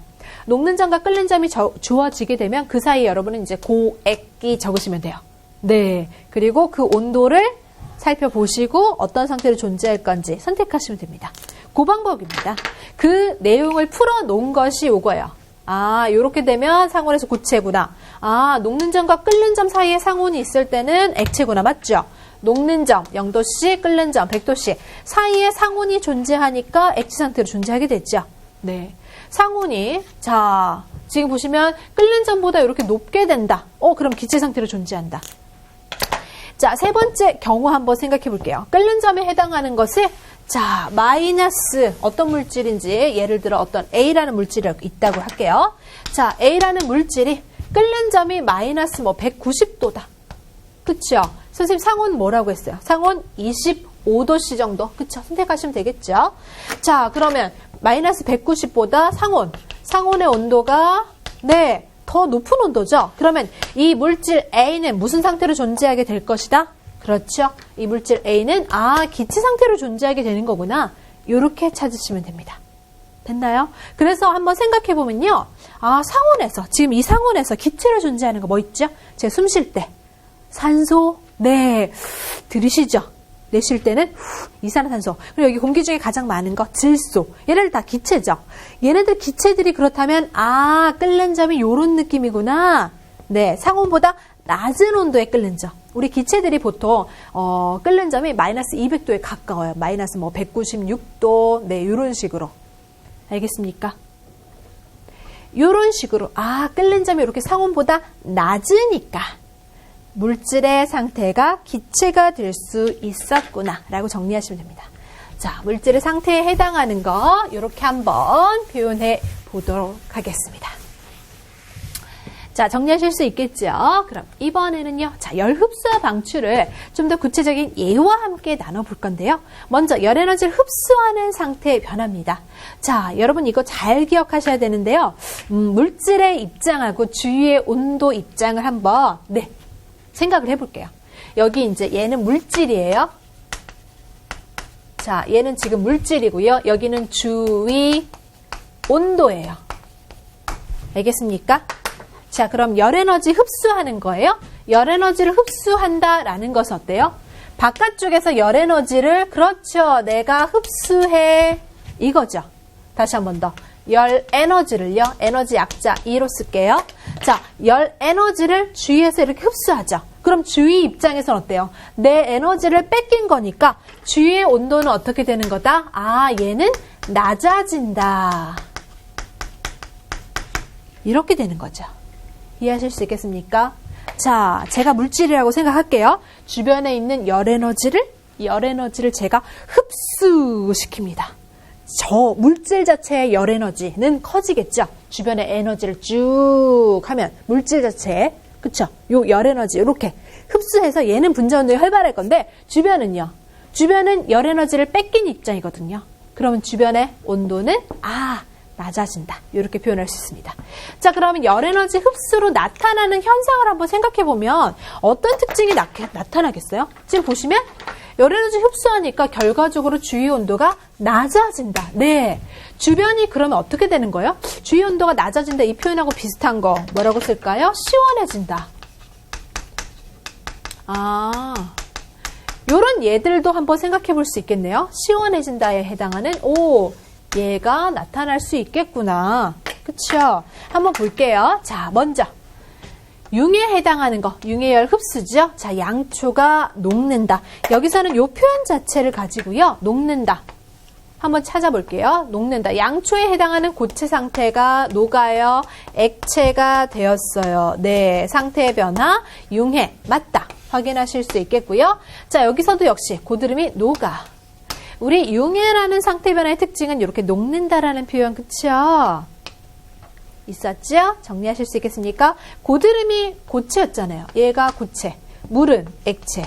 녹는 점과 끓는 점이 주어지게 되면 그 사이에 여러분은 이제 고액기 적으시면 돼요. 네. 그리고 그 온도를 살펴보시고 어떤 상태로 존재할 건지 선택하시면 됩니다. 그 방법입니다. 그 내용을 풀어 놓은 것이 요거예요. 요렇게 되면 상온에서 고체구나. 녹는 점과 끓는 점 사이에 상온이 있을 때는 액체구나. 맞죠? 녹는 점 0도씨, 끓는 점 100도씨 사이에 상온이 존재하니까 액체 상태로 존재하게 됐죠. 네. 상온이 자 지금 보시면 끓는 점보다 이렇게 높게 된다. 그럼 기체 상태로 존재한다. 자, 세 번째 경우 한번 생각해 볼게요. 끓는 점에 해당하는 것을 자 마이너스 어떤 물질인지 예를 들어 어떤 A라는 물질이 있다고 할게요. 자, A라는 물질이 끓는 점이 마이너스 190도다. 그쵸? 선생님 상온 뭐라고 했어요? 상온 25도씨 정도. 그쵸? 선택하시면 되겠죠? 자, 그러면 마이너스 190보다 상온 상온의 온도가 네, 더 높은 온도죠. 그러면 이 물질 A는 무슨 상태로 존재하게 될 것이다? 그렇죠. 이 물질 A는 기체 상태로 존재하게 되는 거구나. 이렇게 찾으시면 됩니다. 됐나요? 그래서 한번 생각해 보면요. 상온에서 지금 이 상온에서 기체로 존재하는 거 뭐 있죠? 제가 숨 쉴 때 산소, 네, 들으시죠? 내쉴 때는 이산화탄소. 그리고 여기 공기 중에 가장 많은 거 질소. 얘네들 다 기체죠. 얘네들 기체들이 그렇다면 끓는 점이 이런 느낌이구나. 네, 상온보다 낮은 온도에 끓는 점. 우리 기체들이 보통 끓는 점이 마이너스 200도에 가까워요. 마이너스 196도. 네, 이런 식으로. 알겠습니까? 이런 식으로 끓는 점이 이렇게 상온보다 낮으니까 물질의 상태가 기체가 될 수 있었구나 라고 정리하시면 됩니다. 자, 물질의 상태에 해당하는 거 이렇게 한번 표현해 보도록 하겠습니다. 자, 정리하실 수 있겠죠? 그럼 이번에는요. 자, 열 흡수와 방출을 좀 더 구체적인 예와 함께 나눠볼 건데요. 먼저 열 에너지를 흡수하는 상태의 변화입니다. 자, 여러분 이거 잘 기억하셔야 되는데요. 물질의 입장하고 주위의 온도 입장을 한번 생각을 해볼게요. 여기 이제 얘는 물질이에요. 자, 얘는 지금 물질이고요. 여기는 주위 온도예요. 알겠습니까? 자, 그럼 열 에너지 흡수하는 거예요. 열 에너지를 흡수한다라는 것은 어때요? 바깥쪽에서 열 에너지를 그렇죠. 내가 흡수해 이거죠. 다시 한 번 더. 열 에너지를요. 에너지 약자 E로 쓸게요. 자, 열 에너지를 주위에서 이렇게 흡수하죠. 그럼 주위 입장에서는 어때요? 내 에너지를 뺏긴 거니까 주위의 온도는 어떻게 되는 거다? 얘는 낮아진다. 이렇게 되는 거죠. 이해하실 수 있겠습니까? 자, 제가 물질이라고 생각할게요. 주변에 있는 열 에너지를 제가 흡수시킵니다. 저 물질 자체의 열 에너지는 커지겠죠. 주변에 에너지를 쭉 하면 물질 자체에 그쵸? 요 열 에너지 이렇게 흡수해서 얘는 분자 운동이 활발할 건데 주변은 열 에너지를 뺏긴 입장이거든요. 그러면 주변의 온도는 낮아진다. 이렇게 표현할 수 있습니다. 자, 그러면 열 에너지 흡수로 나타나는 현상을 한번 생각해 보면 어떤 특징이 나타나겠어요? 지금 보시면 열 에너지 흡수하니까 결과적으로 주위 온도가 낮아진다. 네. 주변이 그러면 어떻게 되는 거예요? 주위 온도가 낮아진다. 이 표현하고 비슷한 거 뭐라고 쓸까요? 시원해진다. 요런 예들도 한번 생각해 볼 수 있겠네요. 시원해진다에 해당하는 얘가 나타날 수 있겠구나. 그쵸? 한번 볼게요. 자, 먼저 융에 해당하는 거, 융의 흡수죠. 자, 양초가 녹는다. 여기서는 요 표현 자체를 가지고요. 녹는다. 한번 찾아볼게요. 녹는다. 양초에 해당하는 고체 상태가 녹아요. 액체가 되었어요. 네, 상태의 변화, 융해. 맞다. 확인하실 수 있겠고요. 자, 여기서도 역시 고드름이 녹아. 우리 융해라는 상태 변화의 특징은 이렇게 녹는다라는 표현, 그쵸? 있었죠? 정리하실 수 있겠습니까? 고드름이 고체였잖아요. 얘가 고체, 물은 액체.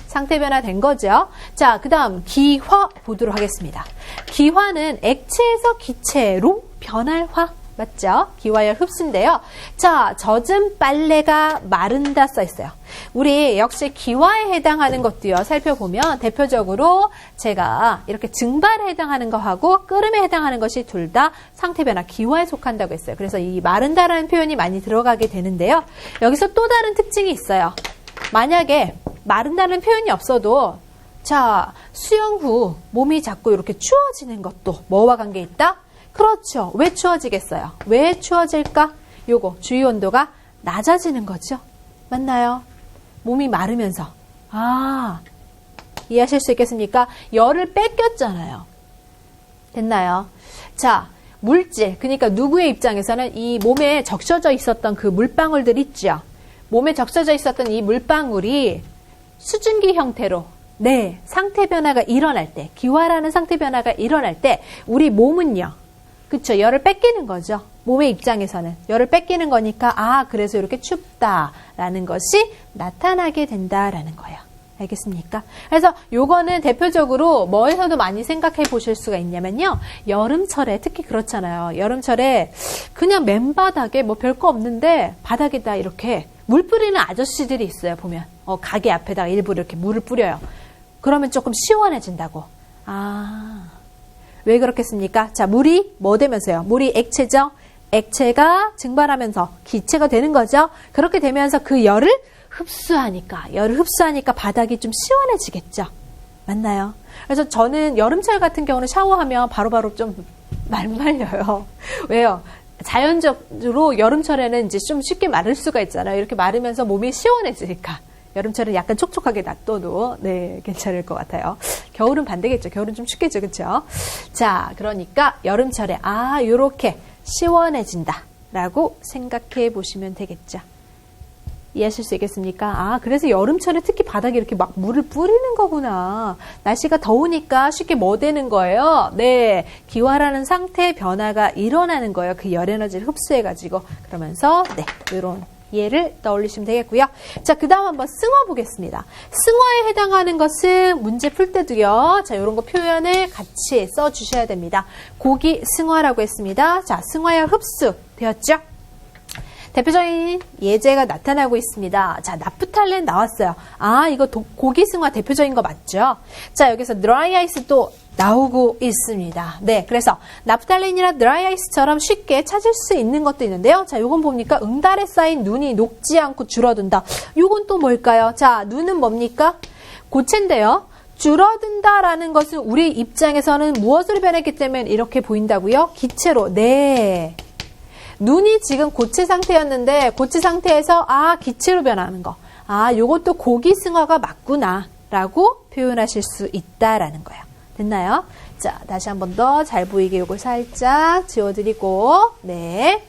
상태 변화된 거죠. 자, 그 다음 기화 보도록 하겠습니다. 기화는 액체에서 기체로 변할 화. 맞죠? 기화열 흡수인데요. 자, 젖은 빨래가 마른다 써있어요. 우리 역시 기화에 해당하는 것도요. 살펴보면 대표적으로 제가 이렇게 증발에 해당하는 거하고 끓음에 해당하는 것이 둘 다 상태 변화 기화에 속한다고 했어요. 그래서 이 마른다라는 표현이 많이 들어가게 되는데요. 여기서 또 다른 특징이 있어요. 만약에 마른다는 표현이 없어도 자, 수영 후 몸이 자꾸 이렇게 추워지는 것도 뭐와 관계 있다? 그렇죠. 왜 추워지겠어요? 왜 추워질까? 요거 주위 온도가 낮아지는 거죠. 맞나요? 몸이 마르면서. 이해하실 수 있겠습니까? 열을 뺏겼잖아요. 됐나요? 자, 물질. 그러니까 누구의 입장에서는 이 몸에 적셔져 있었던 그 물방울들 있죠. 몸에 적셔져 있었던 이 물방울이 수증기 형태로 네, 상태 변화가 일어날 때, 기화라는 상태 변화가 일어날 때 우리 몸은요. 그쵸? 열을 뺏기는 거죠. 몸의 입장에서는. 열을 뺏기는 거니까 그래서 이렇게 춥다라는 것이 나타나게 된다라는 거예요. 알겠습니까? 그래서 요거는 대표적으로 뭐에서도 많이 생각해 보실 수가 있냐면요. 여름철에 특히 그렇잖아요. 여름철에 그냥 맨바닥에 뭐 별거 없는데 바닥에다 이렇게 물 뿌리는 아저씨들이 있어요. 보면 가게 앞에다가 일부러 이렇게 물을 뿌려요. 그러면 조금 시원해진다고. 왜 그렇겠습니까? 자, 물이 뭐 되면서요? 물이 액체죠? 액체가 증발하면서 기체가 되는 거죠? 그렇게 되면서 그 열을 흡수하니까 바닥이 좀 시원해지겠죠? 맞나요? 그래서 저는 여름철 같은 경우는 샤워하면 바로바로 좀 말려요. 왜요? 자연적으로 여름철에는 이제 좀 쉽게 마를 수가 있잖아요. 이렇게 마르면서 몸이 시원해지니까. 여름철은 약간 촉촉하게 놔둬도 괜찮을 것 같아요. 겨울은 반대겠죠. 겨울은 좀 춥겠죠. 그렇죠? 자, 그러니까 여름철에 요렇게 시원해진다 라고 생각해 보시면 되겠죠. 이해하실 수 있겠습니까? 그래서 여름철에 특히 바닥에 이렇게 막 물을 뿌리는 거구나. 날씨가 더우니까 쉽게 뭐 되는 거예요? 네, 기화라는 상태 변화가 일어나는 거예요. 그 열 에너지를 흡수해가지고. 그러면서 이런 예를 떠올리시면 되겠고요. 자, 그 다음 한번 승화 보겠습니다. 승화에 해당하는 것은 문제 풀 때도요. 자, 이런 거 표현을 같이 써주셔야 됩니다. 고기 승화라고 했습니다. 자, 승화야 흡수 되었죠? 대표적인 예제가 나타나고 있습니다. 자, 나프탈렌 나왔어요. 이거 고기 승화 대표적인 거 맞죠? 자, 여기서 드라이 아이스도 나오고 있습니다. 네, 그래서 나프탈렌이나 드라이 아이스처럼 쉽게 찾을 수 있는 것도 있는데요. 자, 요건 뭡니까? 응달에 쌓인 눈이 녹지 않고 줄어든다. 요건 또 뭘까요? 자, 눈은 뭡니까? 고체인데요. 줄어든다라는 것은 우리 입장에서는 무엇으로 변했기 때문에 이렇게 보인다고요? 기체로. 네. 눈이 지금 고체 상태였는데 고체 상태에서 기체로 변하는 거. 요것도 고기 승화가 맞구나 라고 표현하실 수 있다라는 거예요. 됐나요? 자, 다시 한 번 더 잘 보이게 요걸 살짝 지워드리고 네.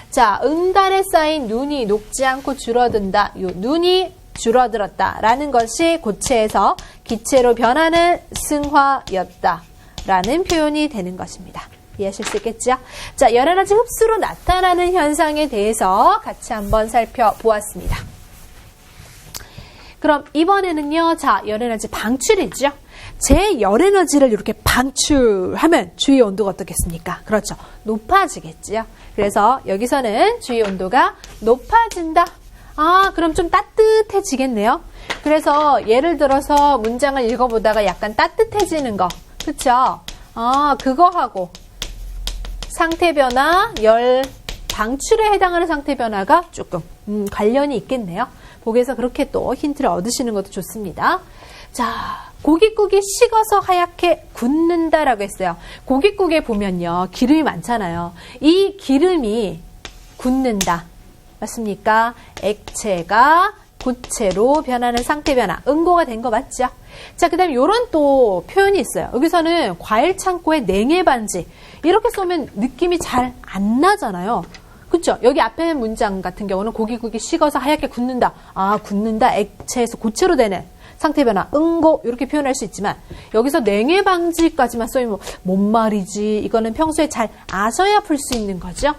자, 응달에 쌓인 눈이 녹지 않고 줄어든다. 요 눈이 줄어들었다라는 것이 고체에서 기체로 변하는 승화였다 라는 표현이 되는 것입니다. 이해하실 수 있겠죠? 자, 열에너지 흡수로 나타나는 현상에 대해서 같이 한번 살펴보았습니다. 그럼 이번에는요, 자, 열에너지 방출이죠. 제 열에너지를 이렇게 방출하면 주위 온도가 어떻겠습니까? 그렇죠. 높아지겠지요. 그래서 여기서는 주위 온도가 높아진다. 그럼 좀 따뜻해지겠네요. 그래서 예를 들어서 문장을 읽어보다가 약간 따뜻해지는 거. 그쵸? 그거하고 상태 변화, 열 방출에 해당하는 상태 변화가 조금 관련이 있겠네요. 보기에서 그렇게 또 힌트를 얻으시는 것도 좋습니다. 자, 고깃국이 식어서 하얗게 굳는다라고 했어요. 고깃국에 보면요, 기름이 많잖아요. 이 기름이 굳는다. 맞습니까? 액체가 고체로 변하는 상태 변화, 응고가 된 거 맞죠? 자, 그 다음에 요런 또 표현이 있어요. 여기서는 과일 창고에 냉해 반지. 이렇게 쏘면 느낌이 잘 안 나잖아요. 그쵸? 여기 앞에 문장 같은 경우는 고깃국이 식어서 하얗게 굳는다. 굳는다. 액체에서 고체로 되는 상태 변화, 응고 이렇게 표현할 수 있지만 여기서 냉해 방지까지만 써있으면 뭔 말이지? 이거는 평소에 잘 아셔야 풀 수 있는 거죠.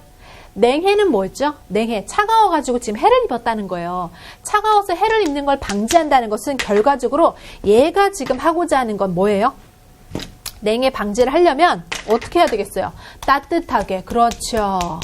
냉해는 뭐였죠? 냉해, 차가워가지고 지금 해를 입었다는 거예요. 차가워서 해를 입는 걸 방지한다는 것은 결과적으로 얘가 지금 하고자 하는 건 뭐예요? 냉해 방지를 하려면 어떻게 해야 되겠어요? 따뜻하게, 그렇죠.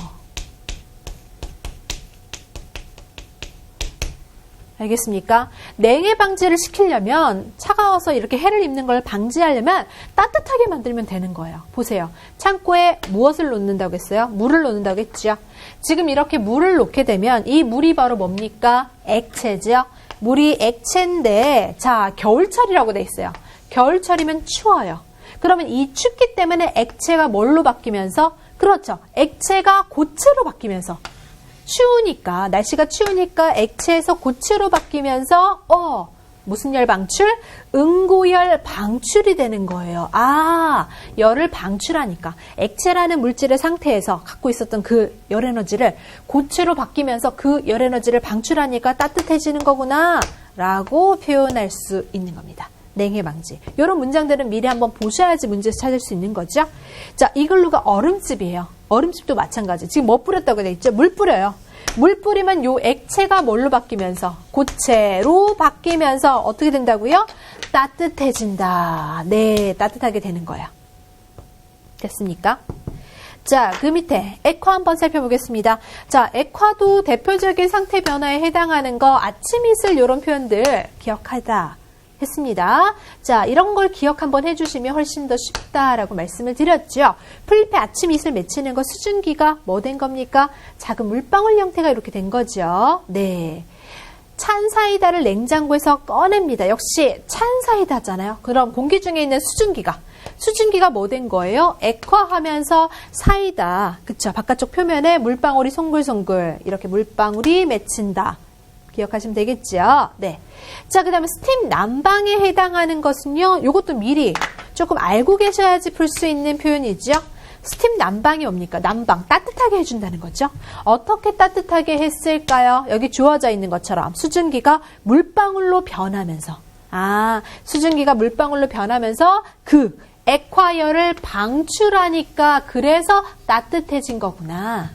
알겠습니까? 냉해 방지를 시키려면 차가워서 이렇게 해를 입는 걸 방지하려면 따뜻하게 만들면 되는 거예요. 보세요. 창고에 무엇을 놓는다고 했어요? 물을 놓는다고 했죠. 지금 이렇게 물을 놓게 되면 이 물이 바로 뭡니까? 액체죠. 물이 액체인데 자, 겨울철이라고 돼 있어요. 겨울철이면 추워요. 그러면 이 춥기 때문에 액체가 뭘로 바뀌면서? 그렇죠. 액체가 고체로 바뀌면서 추우니까, 날씨가 추우니까 액체에서 고체로 바뀌면서 무슨 열 방출? 응고열 방출이 되는 거예요. 열을 방출하니까 액체라는 물질의 상태에서 갖고 있었던 그 열 에너지를 고체로 바뀌면서 그 열 에너지를 방출하니까 따뜻해지는 거구나 라고 표현할 수 있는 겁니다. 냉해 방지. 이런 문장들은 미리 한번 보셔야지 문제에서 찾을 수 있는 거죠. 자, 이글루가 얼음집이에요. 얼음집도 마찬가지. 지금 뭐 뿌렸다고 돼 있죠? 물 뿌려요. 물 뿌리면 요 액체가 뭘로 바뀌면서? 고체로 바뀌면서 어떻게 된다고요? 따뜻해진다. 네, 따뜻하게 되는 거예요. 됐습니까? 자, 그 밑에 액화 한번 살펴보겠습니다. 자, 액화도 대표적인 상태 변화에 해당하는 거 아침 이슬 이런 표현들 기억하다 했습니다. 자, 이런 걸 기억 한번 해주시면 훨씬 더 쉽다라고 말씀을 드렸죠. 풀잎에 아침 이슬 맺히는 거 수증기가 뭐 된 겁니까? 작은 물방울 형태가 이렇게 된 거죠. 네. 찬 사이다를 냉장고에서 꺼냅니다. 역시 찬 사이다잖아요. 그럼 공기 중에 있는 수증기가 뭐 된 거예요? 액화하면서 사이다, 그쵸? 바깥쪽 표면에 물방울이 송글송글 이렇게 물방울이 맺힌다. 기억하시면 되겠죠? 네. 자, 그 다음에 스팀 난방에 해당하는 것은요, 요것도 미리 조금 알고 계셔야지 풀 수 있는 표현이죠. 스팀 난방이 뭡니까? 난방, 따뜻하게 해준다는 거죠. 어떻게 따뜻하게 했을까요? 여기 주어져 있는 것처럼 수증기가 물방울로 변하면서, 수증기가 물방울로 변하면서 그 액화열을 방출하니까 그래서 따뜻해진 거구나.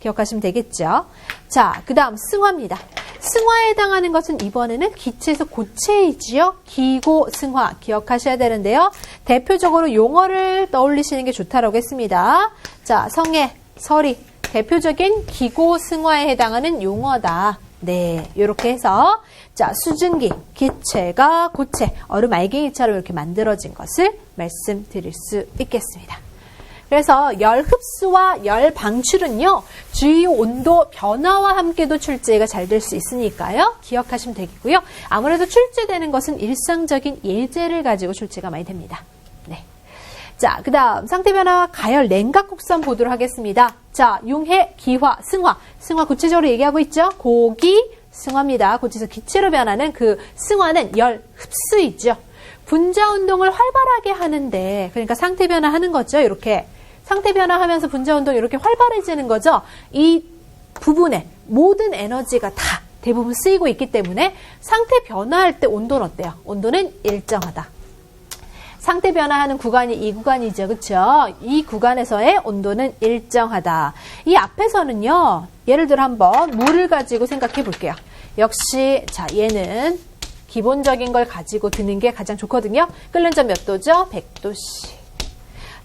기억하시면 되겠죠? 자, 그 다음 승화입니다. 승화에 해당하는 것은 이번에는 기체에서 고체이지요. 기고 승화 기억하셔야 되는데요. 대표적으로 용어를 떠올리시는 게 좋다라고 했습니다. 자, 성애, 설이 대표적인 기고 승화에 해당하는 용어다. 네, 이렇게 해서 자, 수증기, 기체가 고체, 얼음 알갱이처럼 이렇게 만들어진 것을 말씀드릴 수 있겠습니다. 그래서 열 흡수와 열 방출은요, 주위 온도 변화와 함께도 출제가 잘 될 수 있으니까요, 기억하시면 되겠고요. 아무래도 출제되는 것은 일상적인 예제를 가지고 출제가 많이 됩니다. 네. 자, 그 다음 상태 변화와 가열 냉각 곡선 보도록 하겠습니다. 자, 융해, 기화, 승화. 승화 구체적으로 얘기하고 있죠. 고기, 승화입니다. 고체에서 기체로 변하는 그 승화는 열 흡수이죠. 분자 운동을 활발하게 하는데, 그러니까 상태 변화하는 거죠. 이렇게 상태 변화하면서 분자 운동이 이렇게 활발해지는 거죠. 이 부분에 모든 에너지가 다 대부분 쓰이고 있기 때문에 상태 변화할 때 온도는 어때요? 온도는 일정하다. 상태 변화하는 구간이 이 구간이죠. 그렇죠? 이 구간에서의 온도는 일정하다. 이 앞에서는요. 예를 들어 한번 물을 가지고 생각해 볼게요. 역시 자, 얘는 기본적인 걸 가지고 드는 게 가장 좋거든요. 끓는 점 몇 도죠? 100도씨.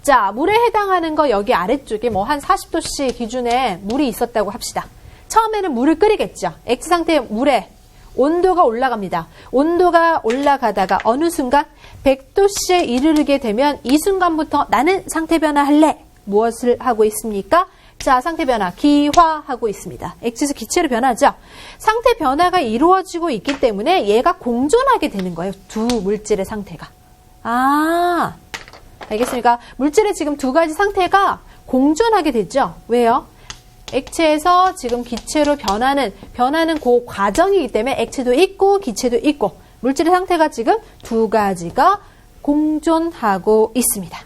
자, 물에 해당하는 거 여기 아래쪽에 뭐 한 40도씨 기준에 물이 있었다고 합시다. 처음에는 물을 끓이겠죠. 액체 상태의 물에 온도가 올라갑니다. 온도가 올라가다가 어느 순간 100도씨에 이르게 되면 이 순간부터 나는 상태 변화할래. 무엇을 하고 있습니까? 자, 상태 변화, 기화하고 있습니다. 액체에서 기체로 변하죠. 상태 변화가 이루어지고 있기 때문에 얘가 공존하게 되는 거예요. 두 물질의 상태가. 알겠습니까? 물질의 지금 두 가지 상태가 공존하게 되죠. 왜요? 액체에서 지금 기체로 변하는 그 과정이기 때문에 액체도 있고 기체도 있고 물질의 상태가 지금 두 가지가 공존하고 있습니다.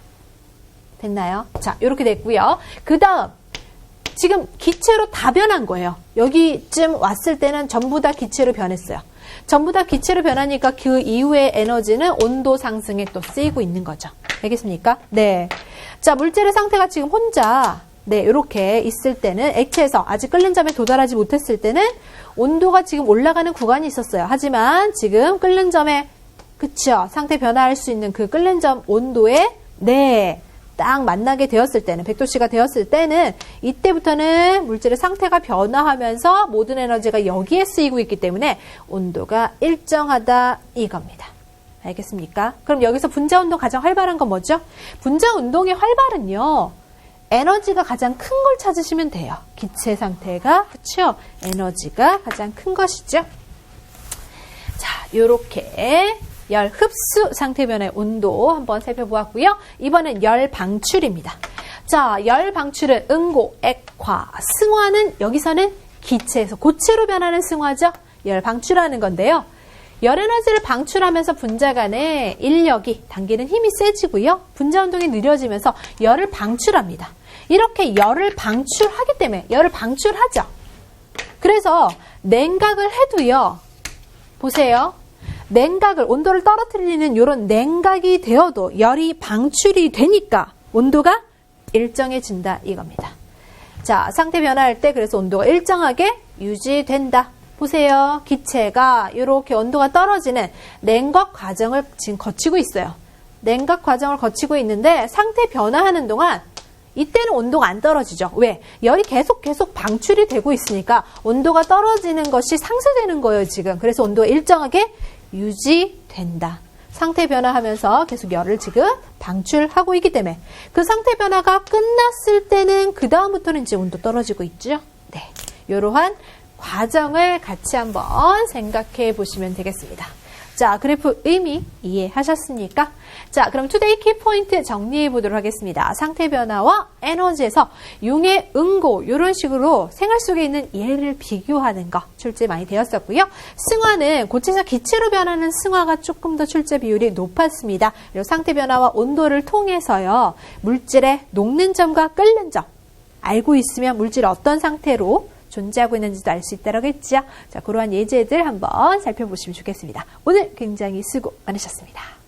됐나요? 자, 이렇게 됐고요. 그 다음 지금 기체로 다 변한 거예요. 여기쯤 왔을 때는 전부 다 기체로 변했어요. 전부 다 기체로 변하니까 그 이후의 에너지는 온도 상승에 또 쓰이고 있는 거죠. 알겠습니까? 네. 자, 물질의 상태가 지금 혼자 이렇게 있을 때는 액체에서 아직 끓는 점에 도달하지 못했을 때는 온도가 지금 올라가는 구간이 있었어요. 하지만 지금 끓는 점에 그쵸? 상태 변화할 수 있는 그 끓는 점 온도에 딱 만나게 되었을 때는 100도씨가 되었을 때는 이때부터는 물질의 상태가 변화하면서 모든 에너지가 여기에 쓰이고 있기 때문에 온도가 일정하다 이겁니다. 알겠습니까? 그럼 여기서 분자 운동 가장 활발한 건 뭐죠? 분자 운동의 활발은요. 에너지가 가장 큰 걸 찾으시면 돼요. 기체 상태가 그렇죠? 에너지가 가장 큰 것이죠. 자, 요렇게 열 흡수 상태 변화의 온도 한번 살펴보았고요. 이번엔 열 방출입니다. 자, 열 방출은 응고, 액화, 승화는 여기서는 기체에서 고체로 변하는 승화죠. 열 방출하는 건데요. 열 에너지를 방출하면서 분자 간의 인력이 당기는 힘이 세지고요. 분자 운동이 느려지면서 열을 방출합니다. 이렇게 열을 방출하기 때문에 열을 방출하죠. 그래서 냉각을 해도요. 보세요. 냉각을 온도를 떨어뜨리는 이런 냉각이 되어도 열이 방출이 되니까 온도가 일정해진다 이겁니다. 자, 상태 변화할 때 그래서 온도가 일정하게 유지된다. 보세요. 기체가 이렇게 온도가 떨어지는 냉각 과정을 지금 거치고 있어요. 냉각 과정을 거치고 있는데 상태 변화하는 동안 이때는 온도가 안 떨어지죠. 왜? 열이 계속 방출이 되고 있으니까 온도가 떨어지는 것이 상쇄되는 거예요, 지금. 그래서 온도가 일정하게 유지된다. 상태 변화하면서 계속 열을 지금 방출하고 있기 때문에 그 상태 변화가 끝났을 때는 그 다음부터는 이제 온도 떨어지고 있죠. 네, 이러한 과정을 같이 한번 생각해 보시면 되겠습니다. 자, 그래프 의미 이해하셨습니까? 자, 그럼 투데이 키포인트 정리해 보도록 하겠습니다. 상태 변화와 에너지에서 융의 응고 이런 식으로 생활 속에 있는 예를 비교하는 거 출제 많이 되었었고요. 승화는 고체에서 기체로 변하는 승화가 조금 더 출제 비율이 높았습니다. 그리고 상태 변화와 온도를 통해서요. 물질의 녹는 점과 끓는 점 알고 있으면 물질이 어떤 상태로 존재하고 있는지도 알 수 있다고 했죠. 자, 그러한 예제들 한번 살펴보시면 좋겠습니다. 오늘 굉장히 수고 많으셨습니다.